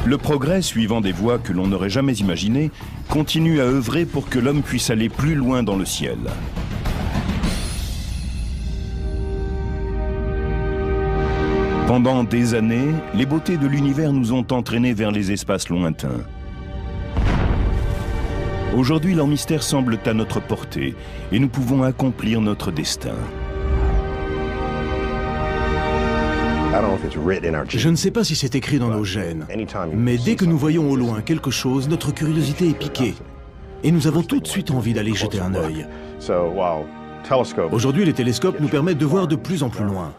Le progrès, suivant des voies que l'on n'aurait jamais imaginées, continue à œuvrer pour que l'homme puisse aller plus loin dans le ciel. Pendant des années, les beautés de l'univers nous ont entraînés vers les espaces lointains. Aujourd'hui, leurs mystères semblent à notre portée et nous pouvons accomplir notre destin. Je ne sais pas si c'est écrit dans nos gènes, mais dès que nous voyons au loin quelque chose, notre curiosité est piquée. Et nous avons tout de suite envie d'aller jeter un œil. Aujourd'hui, les télescopes nous permettent de voir de plus en plus loin.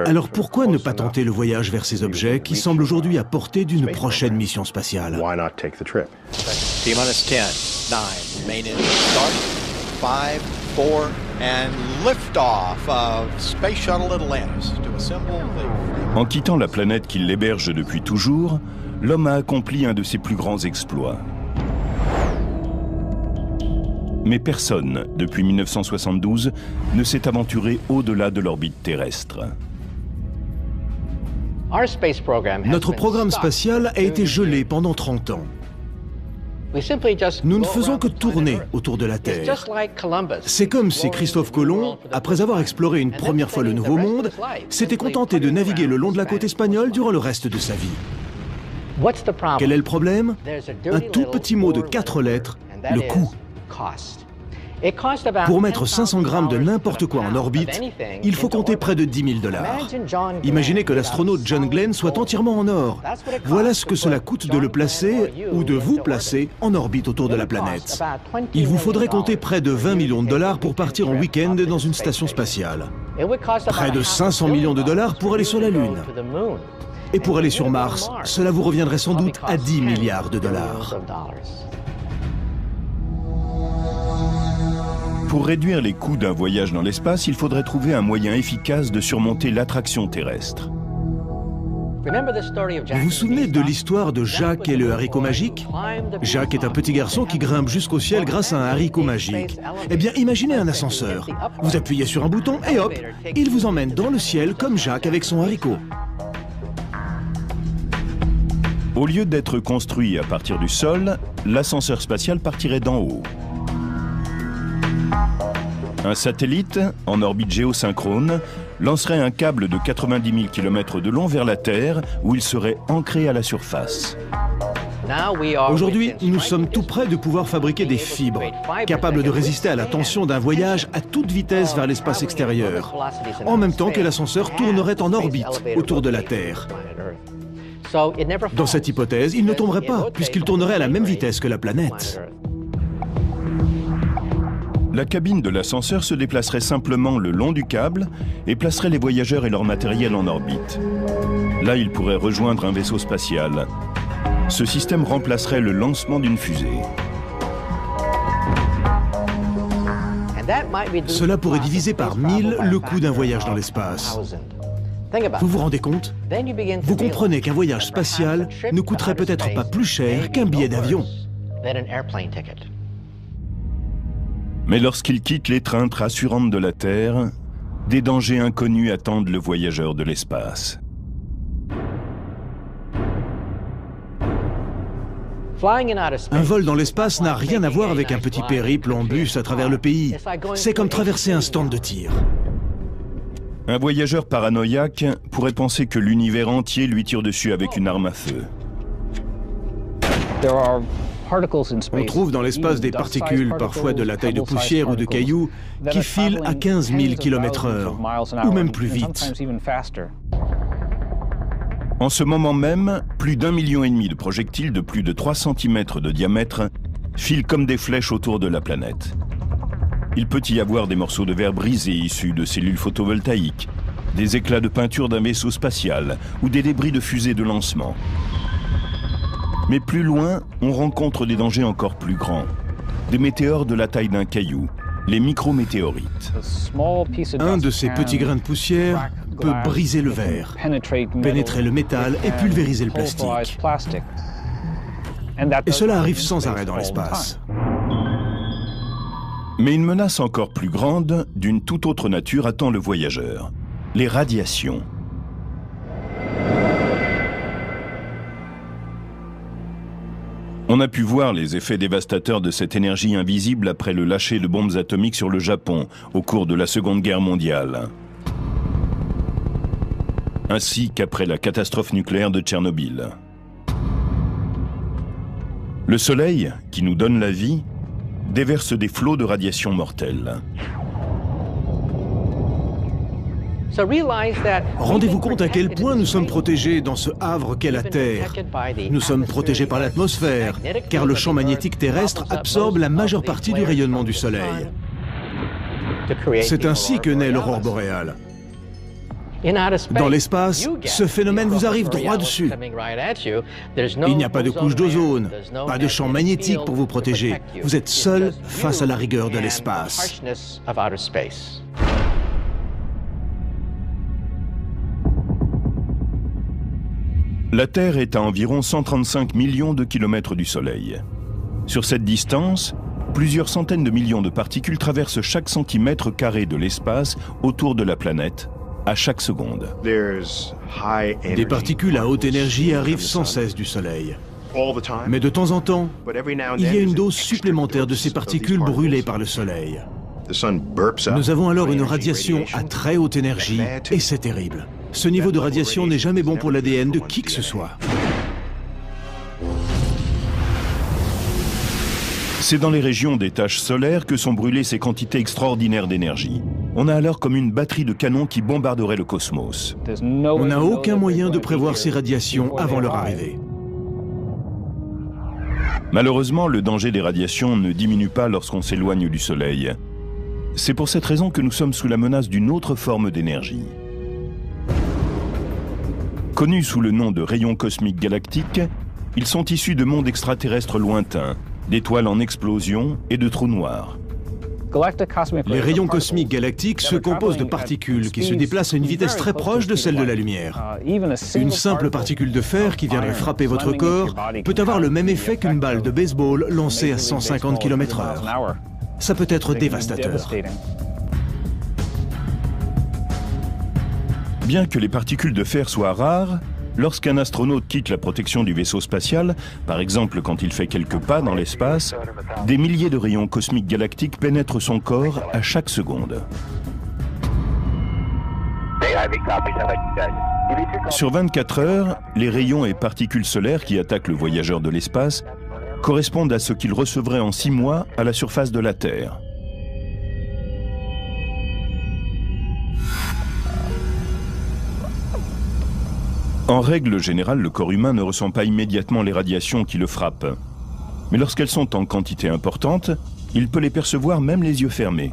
Alors pourquoi ne pas tenter le voyage vers ces objets qui semblent aujourd'hui à portée d'une prochaine mission spatiale? T-minus 10, 9, main engine start, 5, 4, and liftoff of Space Shuttle Atlantis to assemble the... En quittant la planète qui l'héberge depuis toujours, l'homme a accompli un de ses plus grands exploits. Mais personne, depuis 1972, ne s'est aventuré au-delà de l'orbite terrestre. Notre programme spatial a été gelé pendant 30 ans. Nous ne faisons que tourner autour de la Terre. C'est comme si Christophe Colomb, après avoir exploré une première fois le Nouveau Monde, s'était contenté de naviguer le long de la côte espagnole durant le reste de sa vie. Quel est le problème? Un tout petit mot de 4 lettres, le coût. Pour mettre 500 grammes de n'importe quoi en orbite, il faut compter près de $10 000. Imaginez que l'astronaute John Glenn soit entièrement en or. Voilà ce que cela coûte de le placer, ou de vous placer, en orbite autour de la planète. Il vous faudrait compter près de $20 millions pour partir en week-end dans une station spatiale. Près de $500 millions pour aller sur la Lune. Et pour aller sur Mars, cela vous reviendrait sans doute à $10 milliards. Pour réduire les coûts d'un voyage dans l'espace, il faudrait trouver un moyen efficace de surmonter l'attraction terrestre. Vous vous souvenez de l'histoire de Jacques et le haricot magique? Jacques est un petit garçon qui grimpe jusqu'au ciel grâce à un haricot magique. Eh bien, imaginez un ascenseur. Vous appuyez sur un bouton et hop, il vous emmène dans le ciel comme Jacques avec son haricot. Au lieu d'être construit à partir du sol, l'ascenseur spatial partirait d'en haut. Un satellite, en orbite géosynchrone, lancerait un câble de 90 000 km de long vers la Terre, où il serait ancré à la surface. Aujourd'hui, nous sommes tout près de pouvoir fabriquer des fibres, capables de résister à la tension d'un voyage à toute vitesse vers l'espace extérieur, en même temps que l'ascenseur tournerait en orbite autour de la Terre. Dans cette hypothèse, il ne tomberait pas, puisqu'il tournerait à la même vitesse que la planète. La cabine de l'ascenseur se déplacerait simplement le long du câble et placerait les voyageurs et leur matériel en orbite. Là, ils pourraient rejoindre un vaisseau spatial. Ce système remplacerait le lancement d'une fusée. Cela pourrait diviser par 1000 le coût d'un voyage dans l'espace. Vous vous rendez compte? Vous comprenez qu'un voyage spatial ne coûterait peut-être pas plus cher qu'un billet d'avion. Mais lorsqu'il quitte l'étreinte rassurante de la Terre, des dangers inconnus attendent le voyageur de l'espace. Un vol dans l'espace n'a rien à voir avec un petit périple en bus à travers le pays. C'est comme traverser un stand de tir. Un voyageur paranoïaque pourrait penser que l'univers entier lui tire dessus avec une arme à feu. On trouve dans l'espace des particules, parfois de la taille de poussière ou de cailloux, qui filent à 15 000 km/h, ou même plus vite. En ce moment même, plus d'1,5 million de projectiles de plus de 3 cm de diamètre filent comme des flèches autour de la planète. Il peut y avoir des morceaux de verre brisés issus de cellules photovoltaïques, des éclats de peinture d'un vaisseau spatial ou des débris de fusées de lancement. Mais plus loin, on rencontre des dangers encore plus grands. Des météores de la taille d'un caillou, les micrométéorites. Un de ces petits grains de poussière peut briser le verre, pénétrer le métal et pulvériser le plastique. Et cela arrive sans arrêt dans l'espace. Mais une menace encore plus grande, d'une toute autre nature, attend le voyageur. Les radiations. On a pu voir les effets dévastateurs de cette énergie invisible après le lâcher de bombes atomiques sur le Japon au cours de la Seconde Guerre mondiale. Ainsi qu'après la catastrophe nucléaire de Tchernobyl. Le Soleil, qui nous donne la vie, déverse des flots de radiation mortelle. Rendez-vous compte à quel point nous sommes protégés dans ce havre qu'est la Terre. Nous sommes protégés par l'atmosphère, car le champ magnétique terrestre absorbe la majeure partie du rayonnement du Soleil. C'est ainsi que naît l'aurore boréale. Dans l'espace, ce phénomène vous arrive droit dessus. Il n'y a pas de couche d'ozone, pas de champ magnétique pour vous protéger. Vous êtes seul face à la rigueur de l'espace. La Terre est à environ 135 millions de kilomètres du Soleil. Sur cette distance, plusieurs centaines de millions de particules traversent chaque centimètre carré de l'espace autour de la planète, à chaque seconde. Des particules à haute énergie arrivent sans cesse du Soleil. Mais de temps en temps, il y a une dose supplémentaire de ces particules brûlées par le Soleil. Nous avons alors une radiation à très haute énergie, et c'est terrible. Ce niveau de radiation n'est jamais bon pour l'ADN de qui que ce soit. C'est dans les régions des taches solaires que sont brûlées ces quantités extraordinaires d'énergie. On a alors comme une batterie de canons qui bombarderait le cosmos. On n'a aucun moyen de prévoir ces radiations avant leur arrivée. Malheureusement, le danger des radiations ne diminue pas lorsqu'on s'éloigne du Soleil. C'est pour cette raison que nous sommes sous la menace d'une autre forme d'énergie. Connus sous le nom de rayons cosmiques galactiques, ils sont issus de mondes extraterrestres lointains, d'étoiles en explosion et de trous noirs. Les rayons cosmiques galactiques se composent de particules qui se déplacent à une vitesse très proche de celle de la lumière. Une simple particule de fer qui viendrait frapper votre corps peut avoir le même effet qu'une balle de baseball lancée à 150 km/h. Ça peut être dévastateur. Bien que les particules de fer soient rares, lorsqu'un astronaute quitte la protection du vaisseau spatial, par exemple quand il fait quelques pas dans l'espace, des milliers de rayons cosmiques galactiques pénètrent son corps à chaque seconde. Sur 24 heures, les rayons et particules solaires qui attaquent le voyageur de l'espace correspondent à ce qu'il recevrait en 6 mois à la surface de la Terre. En règle générale, le corps humain ne ressent pas immédiatement les radiations qui le frappent. Mais lorsqu'elles sont en quantité importante, il peut les percevoir même les yeux fermés.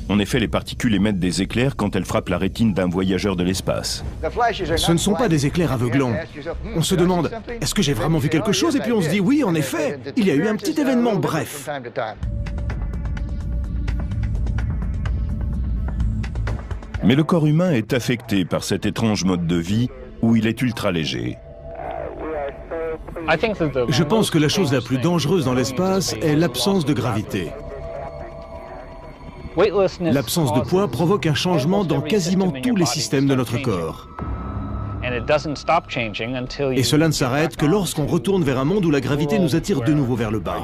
En effet, les particules émettent des éclairs quand elles frappent la rétine d'un voyageur de l'espace. Ce ne sont pas des éclairs aveuglants. On se demande, est-ce que j'ai vraiment vu quelque chose? Et puis on se dit, oui, en effet, il y a eu un petit événement, bref. Mais le corps humain est affecté par cet étrange mode de vie où il est ultra léger. Je pense que la chose la plus dangereuse dans l'espace est l'absence de gravité. L'absence de poids provoque un changement dans quasiment tous les systèmes de notre corps. Et cela ne s'arrête que lorsqu'on retourne vers un monde où la gravité nous attire de nouveau vers le bas.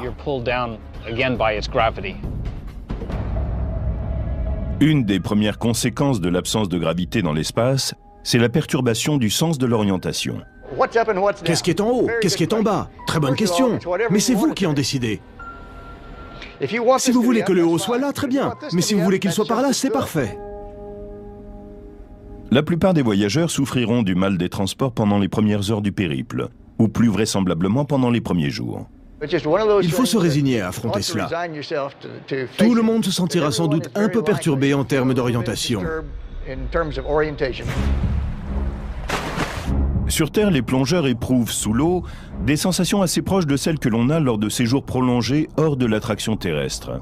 Une des premières conséquences de l'absence de gravité dans l'espace, c'est la perturbation du sens de l'orientation. Qu'est-ce qui est en haut? Qu'est-ce qui est en bas? Très bonne question. Mais c'est vous qui en décidez. Si vous voulez que le haut soit là, très bien. Mais si vous voulez qu'il soit par là, c'est parfait. La plupart des voyageurs souffriront du mal des transports pendant les premières heures du périple, ou plus vraisemblablement pendant les premiers jours. Il faut se résigner à affronter cela. Tout le monde se sentira sans doute un peu perturbé en termes d'orientation. Sur Terre, les plongeurs éprouvent sous l'eau des sensations assez proches de celles que l'on a lors de séjours prolongés hors de l'attraction terrestre.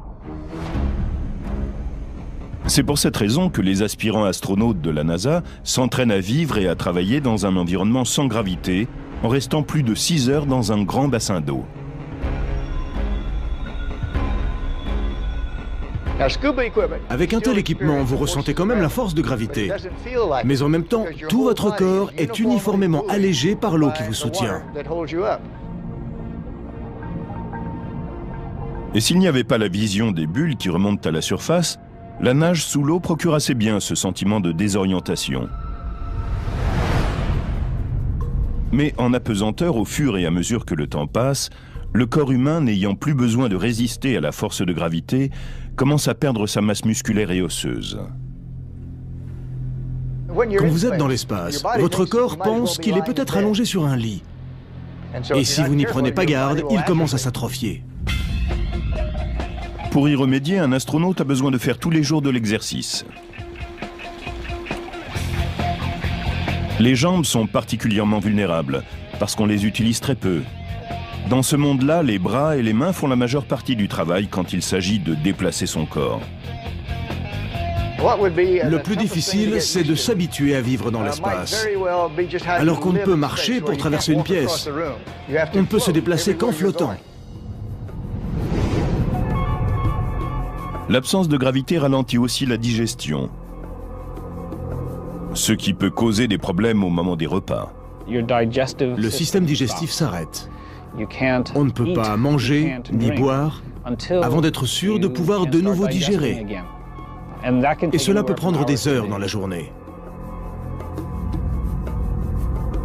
C'est pour cette raison que les aspirants astronautes de la NASA s'entraînent à vivre et à travailler dans un environnement sans gravité, en restant plus de 6 heures dans un grand bassin d'eau. Avec un tel équipement, vous ressentez quand même la force de gravité. Mais en même temps, tout votre corps est uniformément allégé par l'eau qui vous soutient. Et s'il n'y avait pas la vision des bulles qui remontent à la surface, la nage sous l'eau procure assez bien ce sentiment de désorientation. Mais en apesanteur, au fur et à mesure que le temps passe, le corps humain, n'ayant plus besoin de résister à la force de gravité, commence à perdre sa masse musculaire et osseuse. Quand vous êtes dans l'espace, votre corps pense qu'il est peut-être allongé sur un lit. Et si vous n'y prenez pas garde, il commence à s'atrophier. Pour y remédier, un astronaute a besoin de faire tous les jours de l'exercice. Les jambes sont particulièrement vulnérables, parce qu'on les utilise très peu. Dans ce monde-là, les bras et les mains font la majeure partie du travail quand il s'agit de déplacer son corps. Le plus difficile, c'est de s'habituer à vivre dans l'espace. Alors qu'on ne peut marcher pour traverser une pièce. On ne peut se déplacer qu'en flottant. L'absence de gravité ralentit aussi la digestion, ce qui peut causer des problèmes au moment des repas. Le système digestif s'arrête. On ne peut pas manger ni boire avant d'être sûr de pouvoir de nouveau digérer. Et cela peut prendre des heures dans la journée.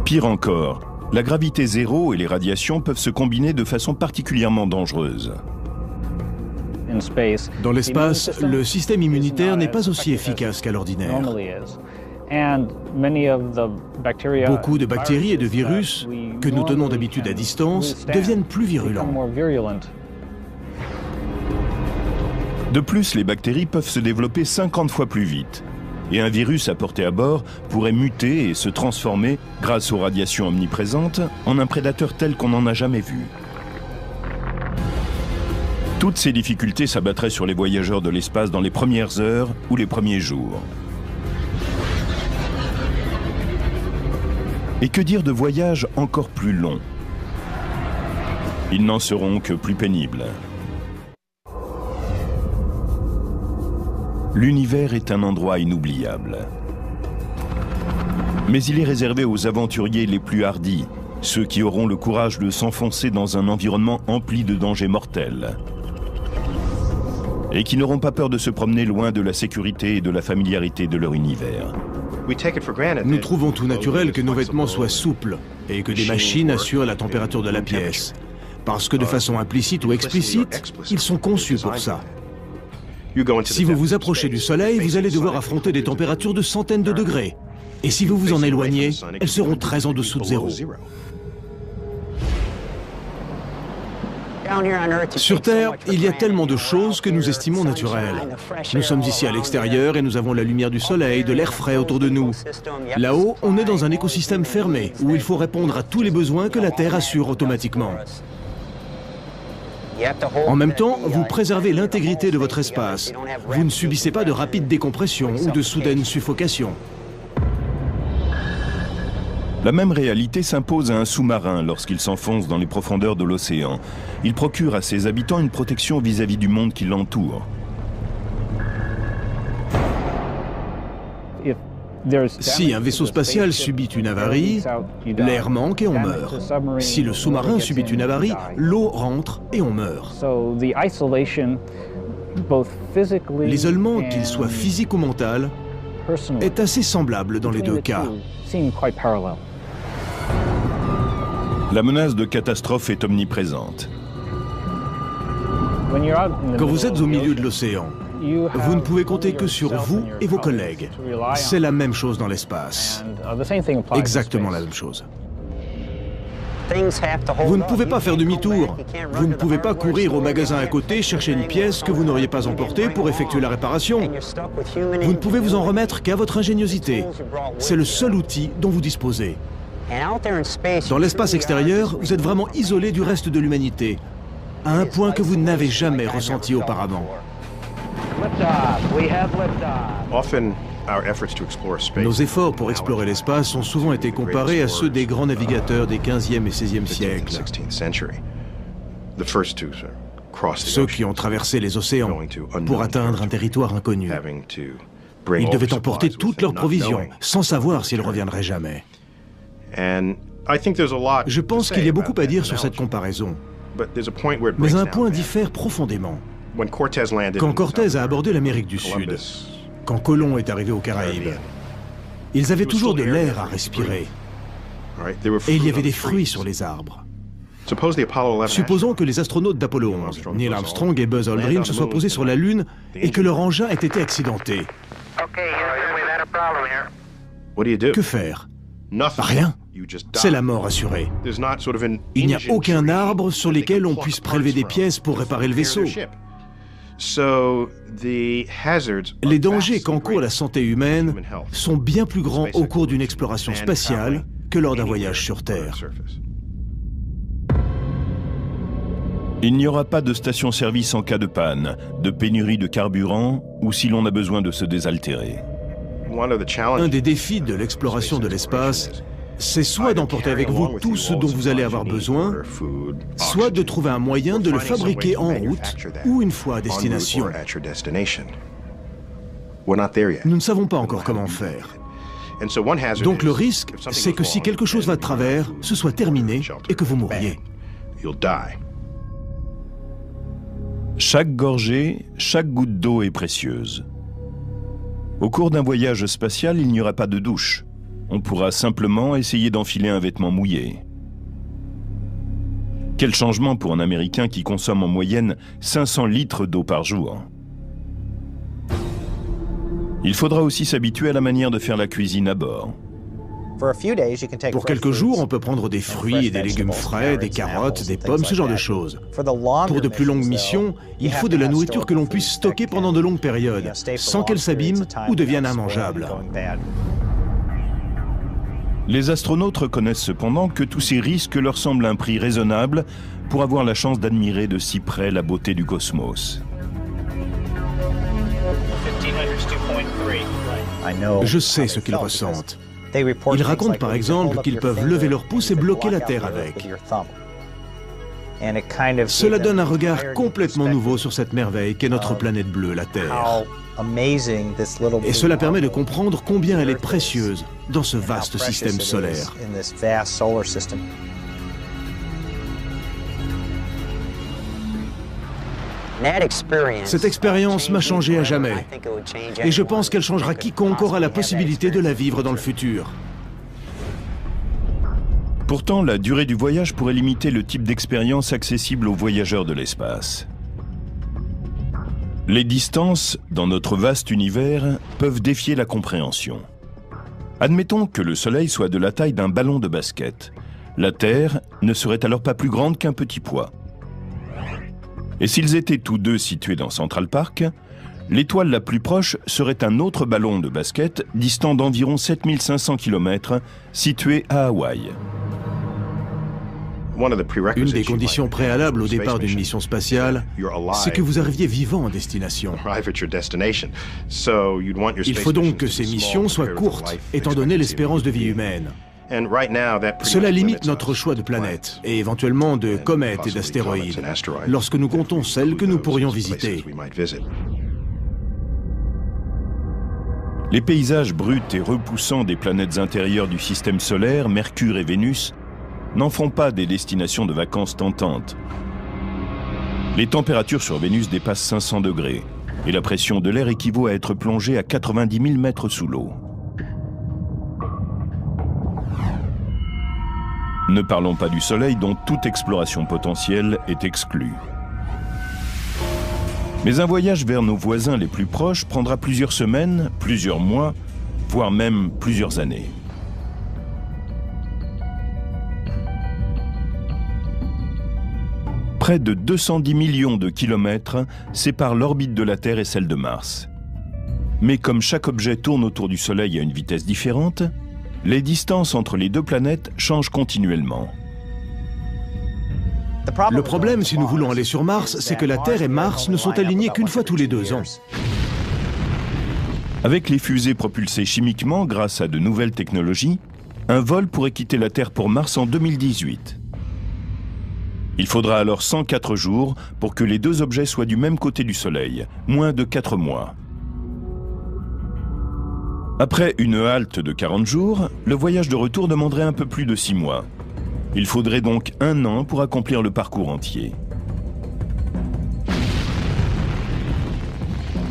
Pire encore, la gravité zéro et les radiations peuvent se combiner de façon particulièrement dangereuse. Dans l'espace, le système immunitaire n'est pas aussi efficace qu'à l'ordinaire. Beaucoup de bactéries et de virus que nous tenons d'habitude à distance deviennent plus virulents. De plus, les bactéries peuvent se développer 50 fois plus vite. Et un virus apporté à bord pourrait muter et se transformer, grâce aux radiations omniprésentes, en un prédateur tel qu'on n'en a jamais vu. Toutes ces difficultés s'abattraient sur les voyageurs de l'espace dans les premières heures ou les premiers jours. Et que dire de voyages encore plus longs? Ils n'en seront que plus pénibles. L'univers est un endroit inoubliable. Mais il est réservé aux aventuriers les plus hardis, ceux qui auront le courage de s'enfoncer dans un environnement empli de dangers mortels. Et qui n'auront pas peur de se promener loin de la sécurité et de la familiarité de leur univers. Nous trouvons tout naturel que nos vêtements soient souples et que des machines assurent la température de la pièce. Parce que de façon implicite ou explicite, ils sont conçus pour ça. Si vous vous approchez du soleil, vous allez devoir affronter des températures de centaines de degrés. Et si vous vous en éloignez, elles seront très en dessous de zéro. Sur Terre, il y a tellement de choses que nous estimons naturelles. Nous sommes ici à l'extérieur et nous avons la lumière du soleil, de l'air frais autour de nous. Là-haut, on est dans un écosystème fermé, où il faut répondre à tous les besoins que la Terre assure automatiquement. En même temps, vous préservez l'intégrité de votre espace. Vous ne subissez pas de rapides décompressions ou de soudaines suffocations. La même réalité s'impose à un sous-marin lorsqu'il s'enfonce dans les profondeurs de l'océan. Il procure à ses habitants une protection vis-à-vis du monde qui l'entoure. Si un vaisseau spatial subit une avarie, l'air manque et on meurt. Si le sous-marin subit une avarie, l'eau rentre et on meurt. L'isolement, qu'il soit physique ou mental, est assez semblable dans les deux cas. La menace de catastrophe est omniprésente. Quand vous êtes au milieu de l'océan, vous ne pouvez compter que sur vous et vos collègues. C'est la même chose dans l'espace. Exactement la même chose. Vous ne pouvez pas faire demi-tour. Vous ne pouvez pas courir au magasin à côté chercher une pièce que vous n'auriez pas emportée pour effectuer la réparation. Vous ne pouvez vous en remettre qu'à votre ingéniosité. C'est le seul outil dont vous disposez. Dans l'espace extérieur, vous êtes vraiment isolé du reste de l'humanité, à un point que vous n'avez jamais ressenti auparavant. Nos efforts pour explorer l'espace ont souvent été comparés à ceux des grands navigateurs des 15e et 16e siècles. Ceux qui ont traversé les océans pour atteindre un territoire inconnu. Ils devaient emporter toutes leurs provisions, sans savoir s'ils reviendraient jamais. Je pense qu'il y a beaucoup à dire sur cette comparaison. Mais un point diffère profondément. Quand Cortés a abordé l'Amérique du Sud, quand Colomb est arrivé aux Caraïbes, ils avaient toujours de l'air à respirer. Et il y avait des fruits sur les arbres. Supposons que les astronautes d'Apollo 11, Neil Armstrong et Buzz Aldrin, se soient posés sur la Lune et que leur engin ait été accidenté. Que faire? Rien. C'est la mort assurée. Il n'y a aucun arbre sur lequel on puisse prélever des pièces pour réparer le vaisseau. Les dangers qu'encourt la santé humaine sont bien plus grands au cours d'une exploration spatiale que lors d'un voyage sur Terre. Il n'y aura pas de station-service en cas de panne, de pénurie de carburant ou si l'on a besoin de se désaltérer. Un des défis de l'exploration de l'espace, c'est soit d'emporter avec vous tout ce dont vous allez avoir besoin, soit de trouver un moyen de le fabriquer en route ou une fois à destination. Nous ne savons pas encore comment faire. Donc le risque, c'est que si quelque chose va de travers, ce soit terminé et que vous mouriez. Chaque gorgée, chaque goutte d'eau est précieuse. Au cours d'un voyage spatial, il n'y aura pas de douche. On pourra simplement essayer d'enfiler un vêtement mouillé. Quel changement pour un Américain qui consomme en moyenne 500 litres d'eau par jour. Il faudra aussi s'habituer à la manière de faire la cuisine à bord. Pour quelques jours, on peut prendre des fruits et des légumes frais, des carottes, des pommes, ce genre de choses. Pour de plus longues missions, il faut de la nourriture que l'on puisse stocker pendant de longues périodes, sans qu'elle s'abîme ou devienne immangeable. Les astronautes reconnaissent cependant que tous ces risques leur semblent un prix raisonnable pour avoir la chance d'admirer de si près la beauté du cosmos. Je sais ce qu'ils ressentent. Ils racontent par exemple qu'ils peuvent lever leur pouce et bloquer la Terre avec. Cela donne un regard complètement nouveau sur cette merveille qu'est notre planète bleue, la Terre. Et cela permet de comprendre combien elle est précieuse dans ce vaste système solaire. Cette expérience m'a changé à jamais. Et je pense qu'elle changera quiconque aura la possibilité de la vivre dans le futur. Pourtant, la durée du voyage pourrait limiter le type d'expérience accessible aux voyageurs de l'espace. Les distances, dans notre vaste univers, peuvent défier la compréhension. Admettons que le Soleil soit de la taille d'un ballon de basket. La Terre ne serait alors pas plus grande qu'un petit pois. Et s'ils étaient tous deux situés dans Central Park, l'étoile la plus proche serait un autre ballon de basket distant d'environ 7500 km, situé à Hawaï. Une des conditions préalables au départ d'une mission spatiale, c'est que vous arriviez vivant en destination. Il faut donc que ces missions soient courtes, étant donné l'espérance de vie humaine. Cela limite notre choix de planètes, et éventuellement de comètes et d'astéroïdes, lorsque nous comptons celles que nous pourrions visiter. Les paysages bruts et repoussants des planètes intérieures du système solaire, Mercure et Vénus, n'en font pas des destinations de vacances tentantes. Les températures sur Vénus dépassent 500 degrés, et la pression de l'air équivaut à être plongé à 90 000 mètres sous l'eau. Ne parlons pas du Soleil dont toute exploration potentielle est exclue. Mais un voyage vers nos voisins les plus proches prendra plusieurs semaines, plusieurs mois, voire même plusieurs années. Près de 210 millions de kilomètres séparent l'orbite de la Terre et celle de Mars. Mais comme chaque objet tourne autour du Soleil à une vitesse différente, les distances entre les deux planètes changent continuellement. Le problème, si nous voulons aller sur Mars, c'est que la Terre et Mars ne sont alignés qu'une fois tous les 2 ans. Avec les fusées propulsées chimiquement grâce à de nouvelles technologies, un vol pourrait quitter la Terre pour Mars en 2018. Il faudra alors 104 jours pour que les deux objets soient du même côté du Soleil, moins de 4 mois. Après une halte de 40 jours, le voyage de retour demanderait un peu plus de 6 mois. Il faudrait donc 1 an pour accomplir le parcours entier.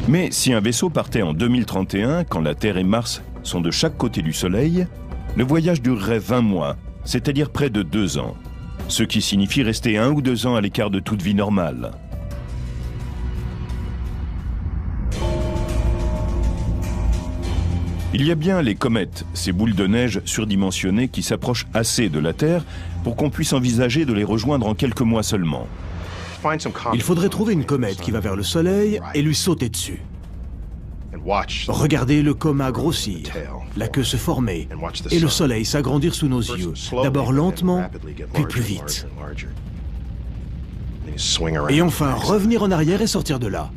Mais si un vaisseau partait en 2031, quand la Terre et Mars sont de chaque côté du Soleil, le voyage durerait 20 mois, c'est-à-dire près de 2 ans, ce qui signifie rester 1 ou 2 ans à l'écart de toute vie normale. Il y a bien les comètes, ces boules de neige surdimensionnées qui s'approchent assez de la Terre pour qu'on puisse envisager de les rejoindre en quelques mois seulement. Il faudrait trouver une comète qui va vers le Soleil et lui sauter dessus. Regardez le coma grossir, la queue se former et le Soleil s'agrandir sous nos yeux, d'abord lentement, puis plus vite. Et enfin revenir en arrière et sortir de là.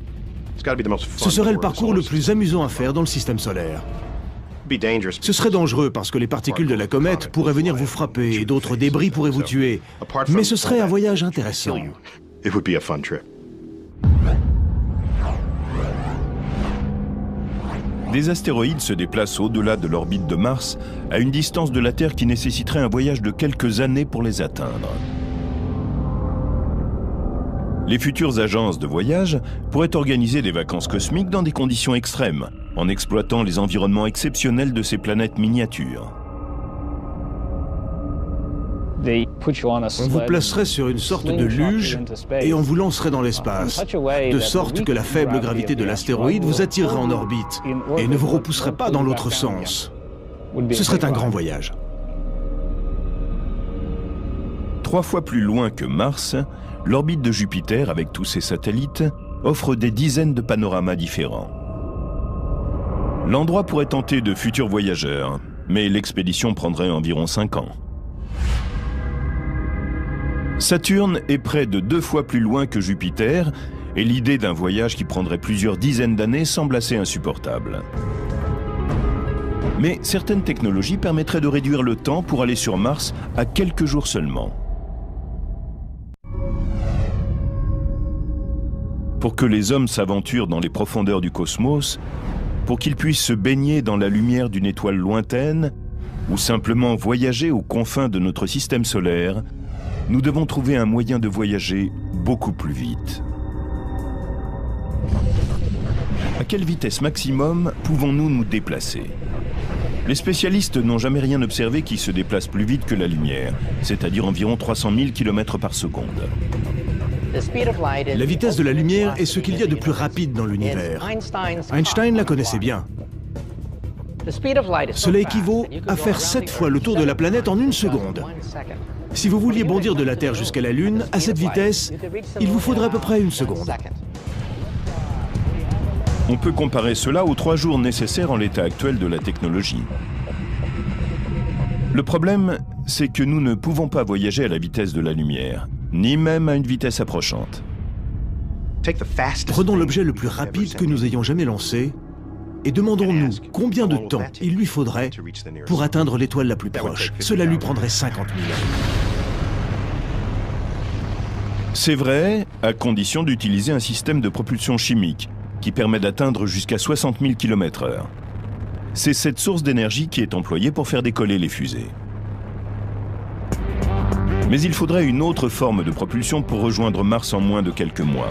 Ce serait le parcours le plus amusant à faire dans le système solaire. Ce serait dangereux parce que les particules de la comète pourraient venir vous frapper et d'autres débris pourraient vous tuer. Mais ce serait un voyage intéressant. Des astéroïdes se déplacent au-delà de l'orbite de Mars à une distance de la Terre qui nécessiterait un voyage de quelques années pour les atteindre. Les futures agences de voyage pourraient organiser des vacances cosmiques dans des conditions extrêmes, en exploitant les environnements exceptionnels de ces planètes miniatures. On vous placerait sur une sorte de luge et on vous lancerait dans l'espace, de sorte que la faible gravité de l'astéroïde vous attirerait en orbite et ne vous repousserait pas dans l'autre sens. Ce serait un grand voyage. 3 fois plus loin que Mars, l'orbite de Jupiter, avec tous ses satellites, offre des dizaines de panoramas différents. L'endroit pourrait tenter de futurs voyageurs, mais l'expédition prendrait environ 5 ans. Saturne est près de 2 fois plus loin que Jupiter, et l'idée d'un voyage qui prendrait plusieurs dizaines d'années semble assez insupportable. Mais certaines technologies permettraient de réduire le temps pour aller sur Mars à quelques jours seulement. Pour que les hommes s'aventurent dans les profondeurs du cosmos, pour qu'ils puissent se baigner dans la lumière d'une étoile lointaine, ou simplement voyager aux confins de notre système solaire, nous devons trouver un moyen de voyager beaucoup plus vite. À quelle vitesse maximum pouvons-nous nous déplacer? Les spécialistes n'ont jamais rien observé qui se déplace plus vite que la lumière, c'est-à-dire environ 300 000 km par seconde. La vitesse de la lumière est ce qu'il y a de plus rapide dans l'univers. Einstein la connaissait bien. Cela équivaut à faire 7 fois le tour de la planète en 1 seconde. Si vous vouliez bondir de la Terre jusqu'à la Lune, à cette vitesse, il vous faudrait à peu près 1 seconde. On peut comparer cela aux 3 jours nécessaires en l'état actuel de la technologie. Le problème, c'est que nous ne pouvons pas voyager à la vitesse de la lumière, ni même à une vitesse approchante. Prenons l'objet le plus rapide que nous ayons jamais lancé et demandons-nous combien de temps il lui faudrait pour atteindre l'étoile la plus proche. Cela lui prendrait 50 000 ans. C'est vrai, à condition d'utiliser un système de propulsion chimique qui permet d'atteindre jusqu'à 60 000 km/h. C'est cette source d'énergie qui est employée pour faire décoller les fusées. Mais il faudrait une autre forme de propulsion pour rejoindre Mars en moins de quelques mois.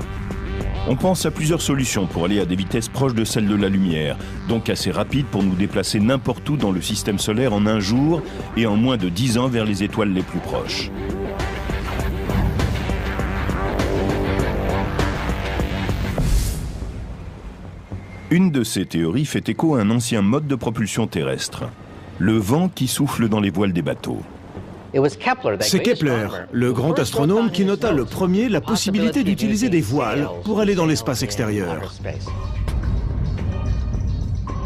On pense à plusieurs solutions pour aller à des vitesses proches de celles de la lumière, donc assez rapides pour nous déplacer n'importe où dans le système solaire en 1 jour et en moins de 10 ans vers les étoiles les plus proches. Une de ces théories fait écho à un ancien mode de propulsion terrestre, le vent qui souffle dans les voiles des bateaux. C'est Kepler, le grand astronome, qui nota le premier la possibilité d'utiliser des voiles pour aller dans l'espace extérieur.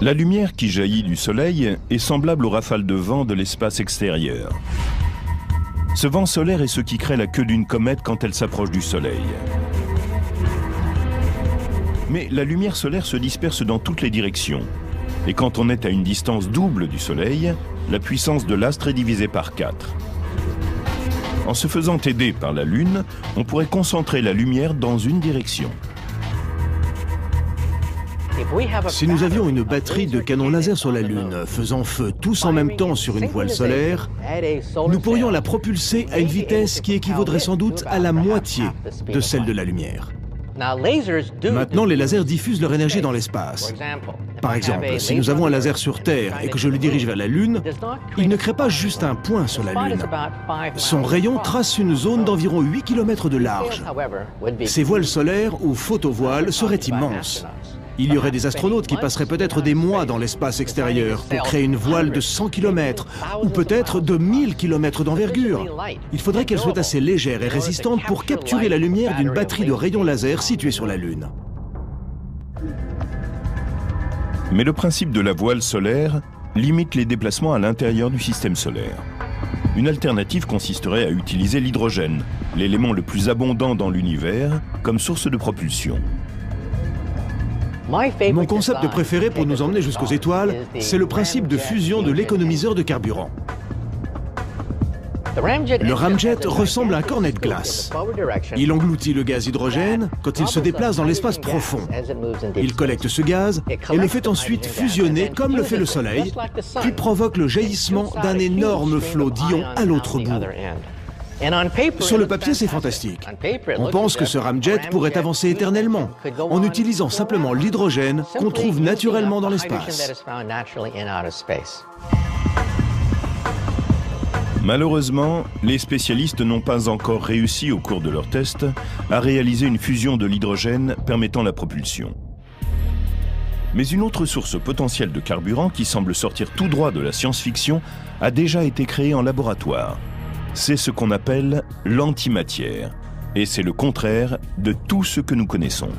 La lumière qui jaillit du Soleil est semblable aux rafales de vent de l'espace extérieur. Ce vent solaire est ce qui crée la queue d'une comète quand elle s'approche du Soleil. Mais la lumière solaire se disperse dans toutes les directions. Et quand on est à une distance double du Soleil, la puissance de l'astre est divisée par 4. En se faisant aider par la Lune, on pourrait concentrer la lumière dans une direction. Si nous avions une batterie de canons laser sur la Lune faisant feu tous en même temps sur une voile solaire, nous pourrions la propulser à une vitesse qui équivaudrait sans doute à la moitié de celle de la lumière. Maintenant, les lasers diffusent leur énergie dans l'espace. Par exemple, si nous avons un laser sur Terre et que je le dirige vers la Lune, il ne crée pas juste un point sur la Lune. Son rayon trace une zone d'environ 8 km de large. Ces voiles solaires ou photovoiles seraient immenses. Il y aurait des astronautes qui passeraient peut-être des mois dans l'espace extérieur pour créer une voile de 100 km ou peut-être de 1000 km d'envergure. Il faudrait qu'elle soit assez légère et résistante pour capturer la lumière d'une batterie de rayons laser située sur la Lune. Mais le principe de la voile solaire limite les déplacements à l'intérieur du système solaire. Une alternative consisterait à utiliser l'hydrogène, l'élément le plus abondant dans l'univers, comme source de propulsion. Mon concept préféré pour nous emmener jusqu'aux étoiles, c'est le principe de fusion de l'économiseur de carburant. Le ramjet ressemble à un cornet de glace. Il engloutit le gaz hydrogène quand il se déplace dans l'espace profond. Il collecte ce gaz et le fait ensuite fusionner comme le fait le Soleil, puis provoque le jaillissement d'un énorme flot d'ions à l'autre bout. Sur le papier, c'est fantastique. On pense que ce ramjet pourrait avancer éternellement, en utilisant simplement l'hydrogène qu'on trouve naturellement dans l'espace. Malheureusement, les spécialistes n'ont pas encore réussi au cours de leurs tests à réaliser une fusion de l'hydrogène permettant la propulsion. Mais une autre source potentielle de carburant qui semble sortir tout droit de la science-fiction a déjà été créée en laboratoire. C'est ce qu'on appelle l'antimatière. Et c'est le contraire de tout ce que nous connaissons.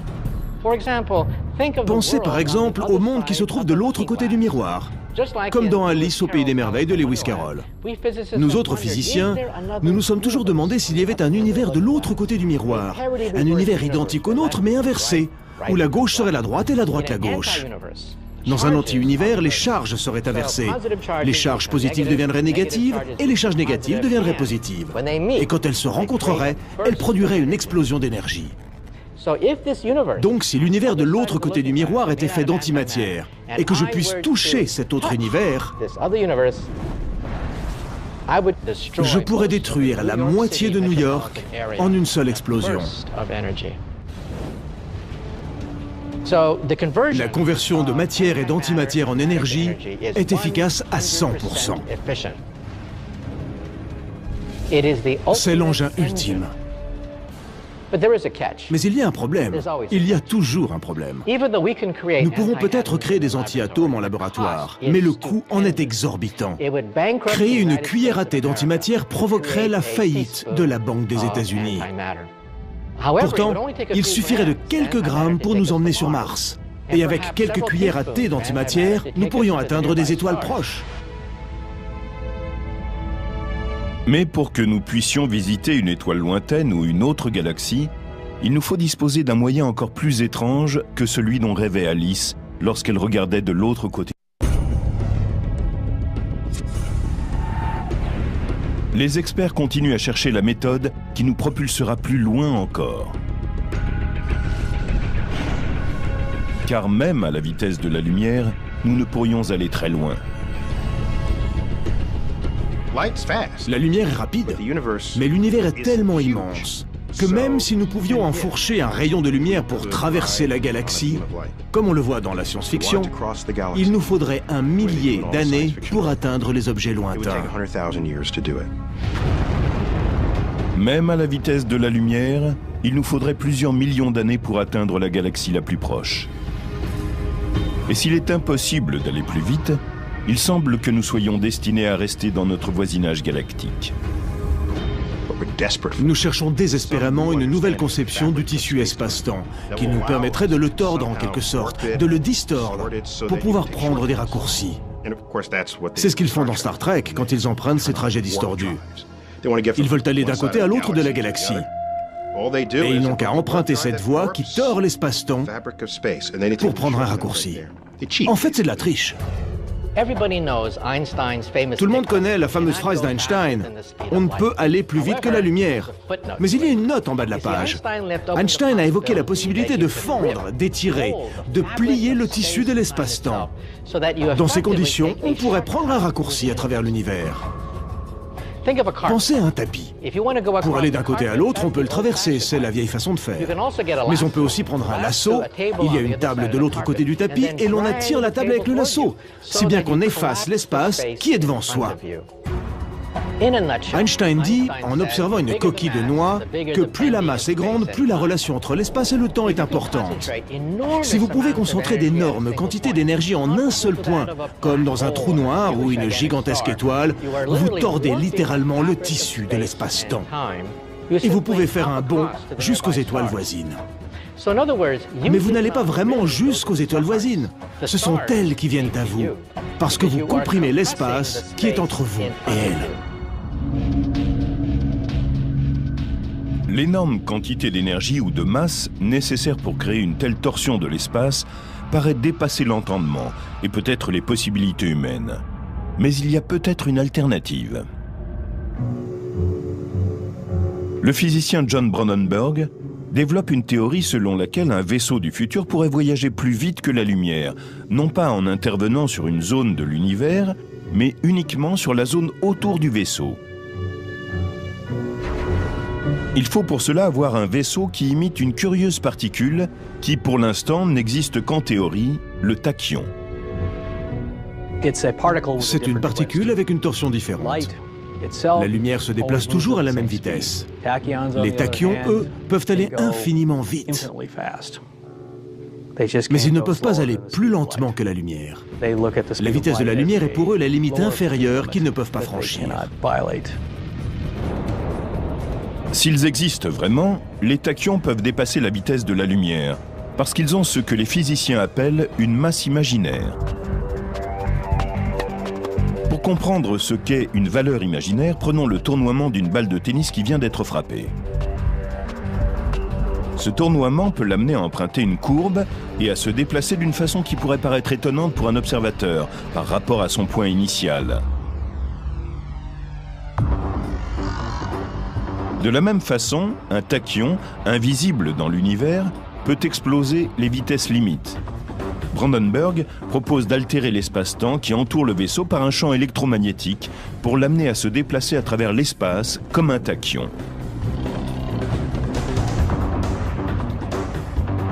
Pensez par exemple au monde qui se trouve de l'autre côté du miroir, comme dans Alice au pays des merveilles de Lewis Carroll. Nous autres physiciens, nous nous sommes toujours demandé s'il y avait un univers de l'autre côté du miroir, un univers identique au nôtre mais inversé, où la gauche serait la droite et la droite la gauche. Dans un anti-univers, les charges seraient inversées. Les charges positives deviendraient négatives et les charges négatives deviendraient positives. Et quand elles se rencontreraient, elles produiraient une explosion d'énergie. Donc si l'univers de l'autre côté du miroir était fait d'antimatière et que je puisse toucher cet autre univers, je pourrais détruire la moitié de New York en une seule explosion. La conversion de matière et d'antimatière en énergie est efficace à 100%. C'est l'engin ultime. Mais il y a un problème. Il y a toujours un problème. Nous pouvons peut-être créer des anti-atomes en laboratoire, mais le coût en est exorbitant. Créer une cuillère à thé d'antimatière provoquerait la faillite de la Banque des États-Unis. Pourtant, il suffirait de quelques grammes pour nous emmener sur Mars. Et avec quelques cuillères à thé d'antimatière, nous pourrions atteindre des étoiles proches. Mais pour que nous puissions visiter une étoile lointaine ou une autre galaxie, il nous faut disposer d'un moyen encore plus étrange que celui dont rêvait Alice lorsqu'elle regardait de l'autre côté. Les experts continuent à chercher la méthode qui nous propulsera plus loin encore. Car même à la vitesse de la lumière, nous ne pourrions aller très loin. La lumière est rapide, mais l'univers est tellement immense que même si nous pouvions enfourcher un rayon de lumière pour traverser la galaxie, comme on le voit dans la science-fiction, il nous faudrait 1 millier d'années pour atteindre les objets lointains. Même à la vitesse de la lumière, il nous faudrait plusieurs millions d'années pour atteindre la galaxie la plus proche. Et s'il est impossible d'aller plus vite, il semble que nous soyons destinés à rester dans notre voisinage galactique. Nous cherchons désespérément une nouvelle conception du tissu espace-temps qui nous permettrait de le tordre en quelque sorte, de le distordre, pour pouvoir prendre des raccourcis. C'est ce qu'ils font dans Star Trek quand ils empruntent ces trajets distordus. Ils veulent aller d'un côté à l'autre de la galaxie. Et ils n'ont qu'à emprunter cette voie qui tord l'espace-temps pour prendre un raccourci. En fait, c'est de la triche. Tout le monde connaît la fameuse phrase d'Einstein. On ne peut aller plus vite que la lumière. Mais il y a une note en bas de la page. Einstein a évoqué la possibilité de fendre, d'étirer, de plier le tissu de l'espace-temps. Dans ces conditions, on pourrait prendre un raccourci à travers l'univers. Pensez à un tapis. Pour aller d'un côté à l'autre, on peut le traverser, c'est la vieille façon de faire. Mais on peut aussi prendre un lasso, il y a une table de l'autre côté du tapis et l'on attire la table avec le lasso, si bien qu'on efface l'espace qui est devant soi. Einstein dit, en observant une coquille de noix, que plus la masse est grande, plus la relation entre l'espace et le temps est importante. Si vous pouvez concentrer d'énormes quantités d'énergie en un seul point, comme dans un trou noir ou une gigantesque étoile, vous tordez littéralement le tissu de l'espace-temps. Et vous pouvez faire un bond jusqu'aux étoiles voisines. Mais vous n'allez pas vraiment jusqu'aux étoiles voisines. Ce sont elles qui viennent à vous, parce que vous comprimez l'espace qui est entre vous et elles. L'énorme quantité d'énergie ou de masse nécessaire pour créer une telle torsion de l'espace paraît dépasser l'entendement et peut-être les possibilités humaines. Mais il y a peut-être une alternative. Le physicien John Brandenburg développe une théorie selon laquelle un vaisseau du futur pourrait voyager plus vite que la lumière, non pas en intervenant sur une zone de l'univers, mais uniquement sur la zone autour du vaisseau. Il faut pour cela avoir un vaisseau qui imite une curieuse particule qui, pour l'instant, n'existe qu'en théorie, le tachyon. C'est une particule avec une torsion différente. La lumière se déplace toujours à la même vitesse. Les tachyons, eux, peuvent aller infiniment vite. Mais ils ne peuvent pas aller plus lentement que la lumière. La vitesse de la lumière est pour eux la limite inférieure qu'ils ne peuvent pas franchir. S'ils existent vraiment, les tachyons peuvent dépasser la vitesse de la lumière, parce qu'ils ont ce que les physiciens appellent une masse imaginaire. Pour comprendre ce qu'est une valeur imaginaire, prenons le tournoiement d'une balle de tennis qui vient d'être frappée. Ce tournoiement peut l'amener à emprunter une courbe et à se déplacer d'une façon qui pourrait paraître étonnante pour un observateur, par rapport à son point initial. De la même façon, un tachyon, invisible dans l'univers, peut exploser les vitesses limites. Brandenburg propose d'altérer l'espace-temps qui entoure le vaisseau par un champ électromagnétique pour l'amener à se déplacer à travers l'espace comme un tachyon.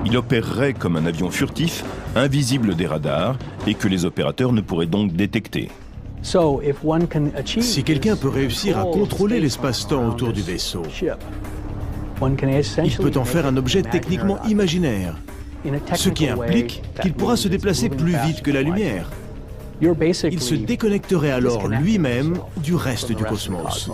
Il opérerait comme un avion furtif, invisible des radars, et que les opérateurs ne pourraient donc détecter. Si quelqu'un peut réussir à contrôler l'espace-temps autour du vaisseau, il peut en faire un objet techniquement imaginaire, ce qui implique qu'il pourra se déplacer plus vite que la lumière. Il se déconnecterait alors lui-même du reste du cosmos.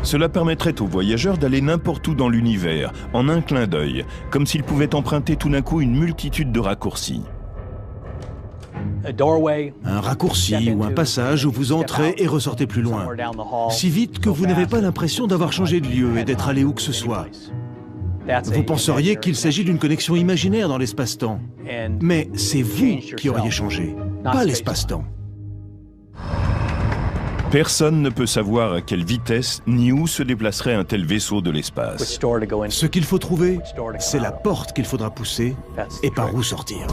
Cela permettrait aux voyageurs d'aller n'importe où dans l'univers, en un clin d'œil, comme s'ils pouvaient emprunter tout d'un coup une multitude de raccourcis. Un raccourci ou un passage où vous entrez et ressortez plus loin, si vite que vous n'avez pas l'impression d'avoir changé de lieu et d'être allé où que ce soit. Vous penseriez qu'il s'agit d'une connexion imaginaire dans l'espace-temps. Mais c'est vous qui auriez changé, pas l'espace-temps. Personne ne peut savoir à quelle vitesse ni où se déplacerait un tel vaisseau de l'espace. Ce qu'il faut trouver, c'est la porte qu'il faudra pousser et par où sortir.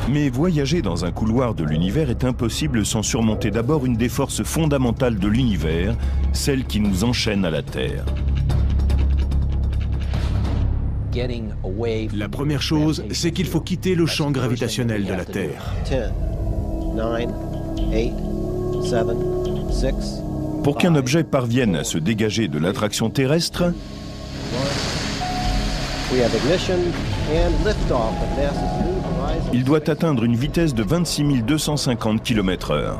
Mais voyager dans un couloir de l'univers est impossible sans surmonter d'abord une des forces fondamentales de l'univers, celle qui nous enchaîne à la Terre. La première chose, c'est qu'il faut quitter le champ gravitationnel de la Terre. 10, 9, 8, 7, 6. Pour qu'un objet parvienne à se dégager de l'attraction terrestre, il doit atteindre une vitesse de 26 250 km/h.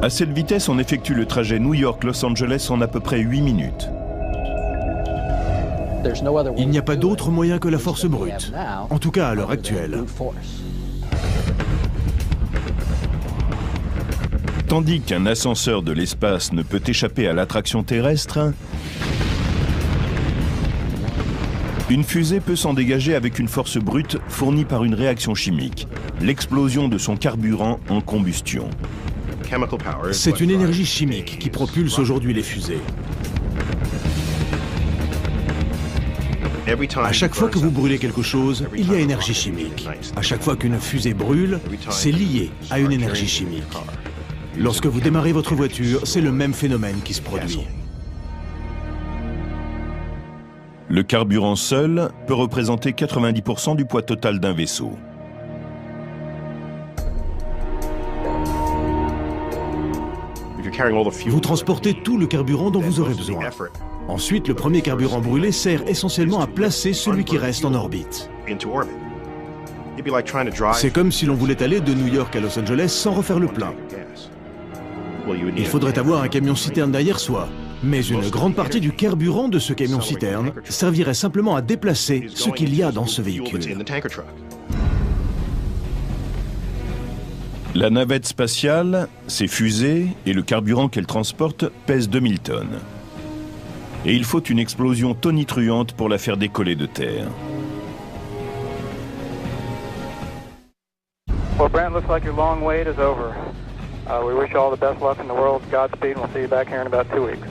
À cette vitesse, on effectue le trajet New York-Los Angeles en à peu près 8 minutes. Il n'y a pas d'autre moyen que la force brute, en tout cas à l'heure actuelle. Tandis qu'un ascenseur de l'espace ne peut échapper à l'attraction terrestre, Une fusée peut s'en dégager avec une force brute fournie par une réaction chimique, l'explosion de son carburant en combustion. C'est une énergie chimique qui propulse aujourd'hui les fusées. À chaque fois que vous brûlez quelque chose, il y a énergie chimique. À chaque fois qu'une fusée brûle, c'est lié à une énergie chimique. Lorsque vous démarrez votre voiture, c'est le même phénomène qui se produit. Le carburant seul peut représenter 90% du poids total d'un vaisseau. Vous transportez tout le carburant dont vous aurez besoin. Ensuite, le premier carburant brûlé sert essentiellement à placer celui qui reste en orbite. C'est comme si l'on voulait aller de New York à Los Angeles sans refaire le plein. Il faudrait avoir un camion-citerne derrière soi. Mais une grande partie du carburant de ce camion-citerne servirait simplement à déplacer ce qu'il y a dans ce véhicule. La navette spatiale, ses fusées et le carburant qu'elle transporte pèsent 2000 tonnes. Et il faut une explosion tonitruante pour la faire décoller de terre. Well, Brent, looks like your long wait is over. We wish you all the best luck in the world. Godspeed, and we'll see you back here in about 2 weeks.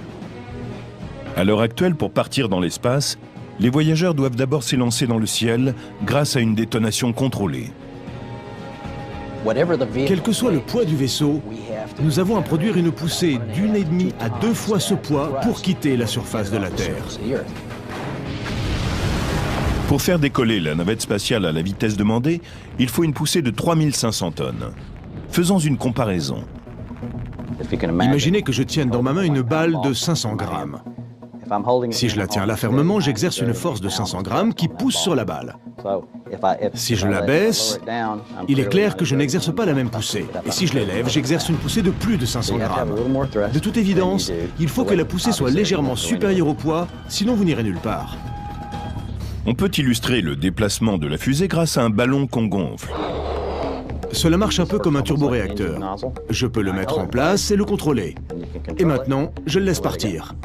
À l'heure actuelle, pour partir dans l'espace, les voyageurs doivent d'abord s'élancer dans le ciel grâce à une détonation contrôlée. Quel que soit le poids du vaisseau, nous avons à produire une poussée d'1,5 à 2 fois ce poids pour quitter la surface de la Terre. Pour faire décoller la navette spatiale à la vitesse demandée, il faut une poussée de 3500 tonnes. Faisons une comparaison. Imaginez que je tienne dans ma main une balle de 500 grammes. Si je la tiens là fermement, j'exerce une force de 500 grammes qui pousse sur la balle. Si je la baisse, il est clair que je n'exerce pas la même poussée. Et si je l'élève, j'exerce une poussée de plus de 500 grammes. De toute évidence, il faut que la poussée soit légèrement supérieure au poids, sinon vous n'irez nulle part. On peut illustrer le déplacement de la fusée grâce à un ballon qu'on gonfle. Cela marche un peu comme un turboréacteur. Je peux le mettre en place et le contrôler. Et maintenant, je le laisse partir.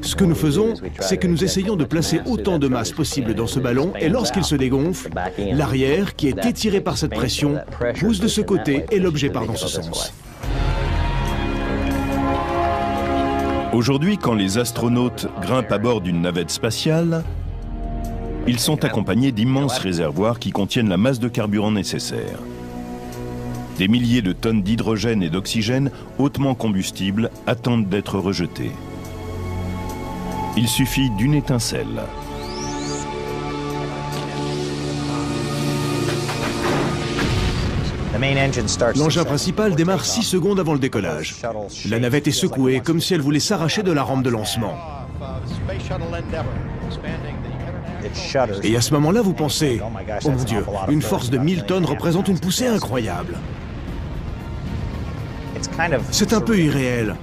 Ce que nous faisons, c'est que nous essayons de placer autant de masse possible dans ce ballon et lorsqu'il se dégonfle, l'arrière, qui est étiré par cette pression, pousse de ce côté et l'objet part dans ce sens. Aujourd'hui, quand les astronautes grimpent à bord d'une navette spatiale, ils sont accompagnés d'immenses réservoirs qui contiennent la masse de carburant nécessaire. Des milliers de tonnes d'hydrogène et d'oxygène hautement combustibles attendent d'être rejetés. Il suffit d'une étincelle. L'engin principal démarre 6 secondes avant le décollage. La navette est secouée comme si elle voulait s'arracher de la rampe de lancement. Et à ce moment-là, vous pensez, oh mon Dieu, une force de 1000 tonnes représente une poussée incroyable. C'est un peu irréel.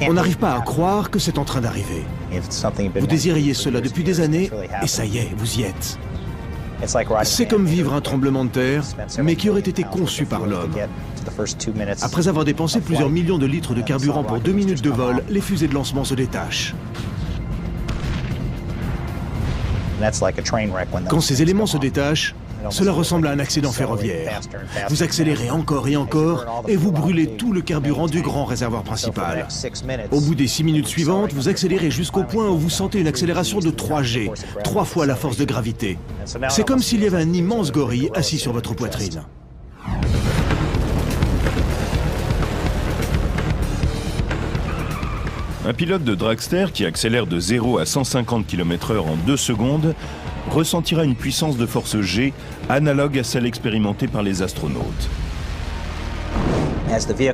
On n'arrive pas à croire que c'est en train d'arriver. Vous désiriez cela depuis des années, et ça y est, vous y êtes. C'est comme vivre un tremblement de terre, mais qui aurait été conçu par l'homme. Après avoir dépensé plusieurs millions de litres de carburant pour 2 minutes de vol, les fusées de lancement se détachent. Quand ces éléments se détachent, cela ressemble à un accident ferroviaire. Vous accélérez encore et encore, et vous brûlez tout le carburant du grand réservoir principal. Au bout des 6 minutes suivantes, vous accélérez jusqu'au point où vous sentez une accélération de 3G, 3 fois la force de gravité. C'est comme s'il y avait un immense gorille assis sur votre poitrine. Un pilote de dragster qui accélère de 0 à 150 km/h en 2 secondes ressentira une puissance de force G analogue à celle expérimentée par les astronautes.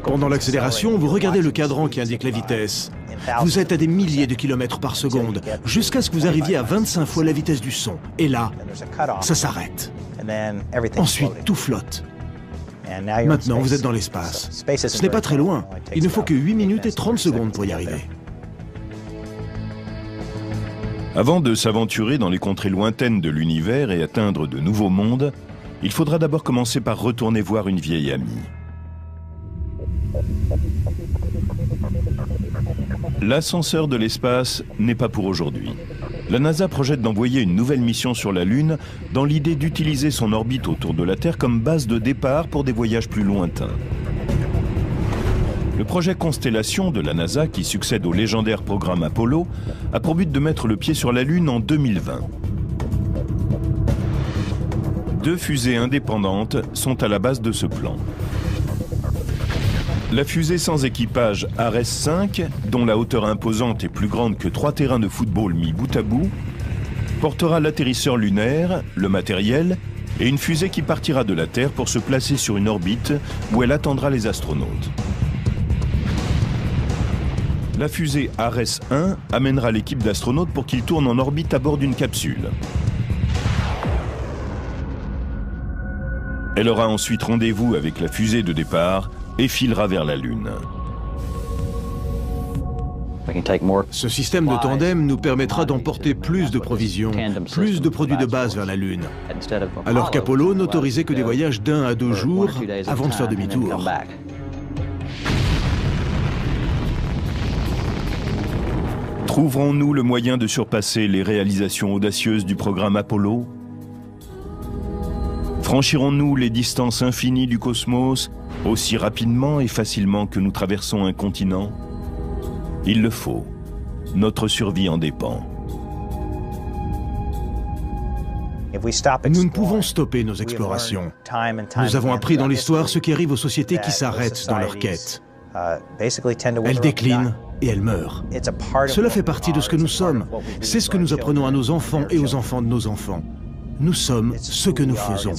Pendant l'accélération, vous regardez le cadran qui indique la vitesse. Vous êtes à des milliers de kilomètres par seconde, jusqu'à ce que vous arriviez à 25 fois la vitesse du son. Et là, ça s'arrête. Ensuite, tout flotte. Maintenant, vous êtes dans l'espace. Ce n'est pas très loin. Il ne faut que 8 minutes et 30 secondes pour y arriver. Avant de s'aventurer dans les contrées lointaines de l'univers et atteindre de nouveaux mondes, il faudra d'abord commencer par retourner voir une vieille amie. L'ascenseur de l'espace n'est pas pour aujourd'hui. La NASA projette d'envoyer une nouvelle mission sur la Lune dans l'idée d'utiliser son orbite autour de la Terre comme base de départ pour des voyages plus lointains. Le projet Constellation de la NASA, qui succède au légendaire programme Apollo, a pour but de mettre le pied sur la Lune en 2020. 2 fusées indépendantes sont à la base de ce plan. La fusée sans équipage Ares 5, dont la hauteur imposante est plus grande que 3 terrains de football mis bout à bout, portera l'atterrisseur lunaire, le matériel et une fusée qui partira de la Terre pour se placer sur une orbite où elle attendra les astronautes. La fusée Ares 1 amènera l'équipe d'astronautes pour qu'ils tournent en orbite à bord d'une capsule. Elle aura ensuite rendez-vous avec la fusée de départ et filera vers la Lune. Ce système de tandem nous permettra d'emporter plus de provisions, plus de produits de base vers la Lune, alors qu'Apollo n'autorisait que des voyages d'1 à 2 jours avant de faire demi-tour. Trouverons-nous le moyen de surpasser les réalisations audacieuses du programme Apollo? Franchirons-nous les distances infinies du cosmos aussi rapidement et facilement que nous traversons un continent? Il le faut. Notre survie en dépend. Nous ne pouvons stopper nos explorations. Nous avons appris dans l'histoire ce qui arrive aux sociétés qui s'arrêtent dans leur quête. Elles déclinent et elles meurent. Cela fait partie de ce que nous sommes. C'est ce que nous apprenons à nos enfants et aux enfants de nos enfants. Nous sommes ce que nous faisons.